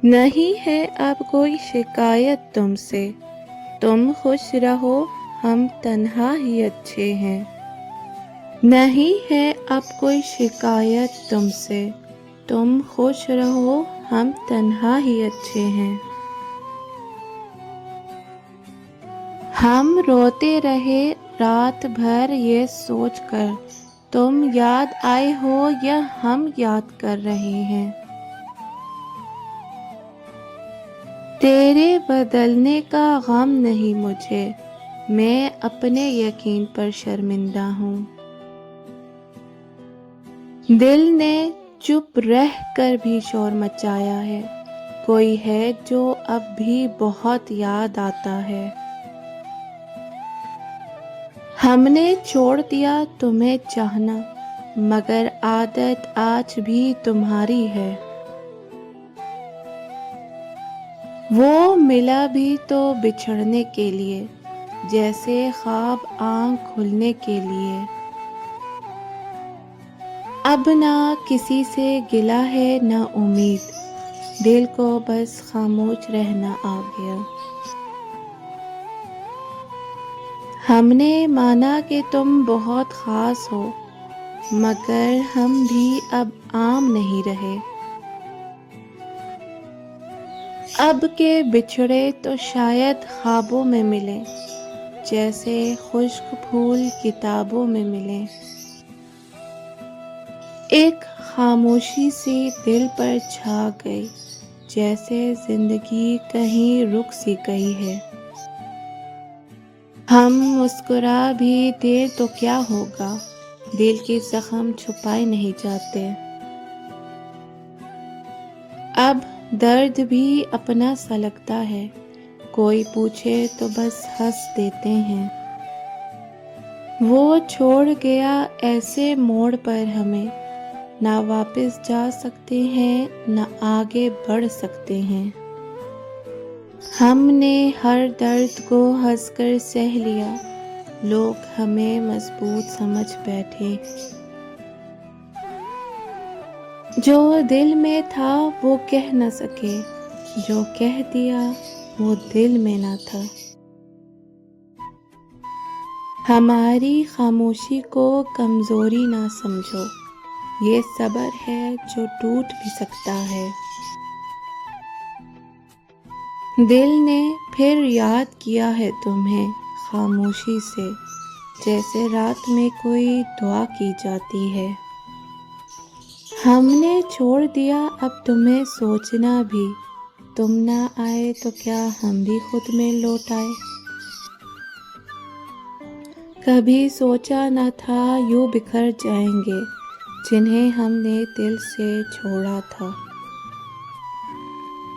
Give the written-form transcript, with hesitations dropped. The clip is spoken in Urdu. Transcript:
نہیں ہے اب کوئی شکایت تم سے، تم خوش رہو ہم تنہا ہی اچھے ہیں۔ نہیں ہے اب کوئی شکایت تم سے، تم خوش رہو ہم تنہا ہی اچھے ہیں۔ ہم روتے رہے رات بھر یہ سوچ کر، تم یاد آئے ہو یا ہم یاد کر رہے ہیں۔ تیرے بدلنے کا غم نہیں مجھے، میں اپنے یقین پر شرمندہ ہوں۔ دل نے چپ رہ کر بھی شور مچایا ہے، کوئی ہے جو اب بھی بہت یاد آتا ہے۔ ہم نے چھوڑ دیا تمہیں چاہنا، مگر عادت آج بھی تمہاری ہے۔ وہ ملا بھی تو بچھڑنے کے لیے، جیسے خواب آنکھ کھلنے کے لیے۔ اب نہ کسی سے گلہ ہے نہ امید، دل کو بس خاموش رہنا آ گیا۔ ہم نے مانا کہ تم بہت خاص ہو، مگر ہم بھی اب عام نہیں رہے۔ اب کے بچھڑے تو شاید خوابوں میں ملیں، جیسے خشک پھول کتابوں میں ملیں۔ ایک خاموشی سی دل پر چھا گئی، جیسے زندگی کہیں رک سی گئی ہے۔ ہم مسکرا بھی دیں تو کیا ہوگا، دل کے زخم چھپائے نہیں جاتے۔ اب درد بھی اپنا سا لگتا ہے، کوئی پوچھے تو بس ہنس دیتے ہیں۔ وہ چھوڑ گیا ایسے موڑ پر ہمیں، نہ واپس جا سکتے ہیں نہ آگے بڑھ سکتے ہیں۔ ہم نے ہر درد کو ہنس کر سہ لیا، لوگ ہمیں مضبوط سمجھ بیٹھے۔ جو دل میں تھا وہ کہہ نہ سکے، جو کہہ دیا وہ دل میں نہ تھا۔ ہماری خاموشی کو کمزوری نہ سمجھو، یہ صبر ہے جو ٹوٹ بھی سکتا ہے۔ دل نے پھر یاد کیا ہے تمہیں خاموشی سے، جیسے رات میں کوئی دعا کی جاتی ہے۔ ہم نے چھوڑ دیا اب تمہیں سوچنا بھی، تم نہ آئے تو کیا ہم بھی خود میں لوٹ آئے۔ کبھی سوچا نہ تھا یوں بکھر جائیں گے، جنہیں ہم نے دل سے چھوڑا تھا۔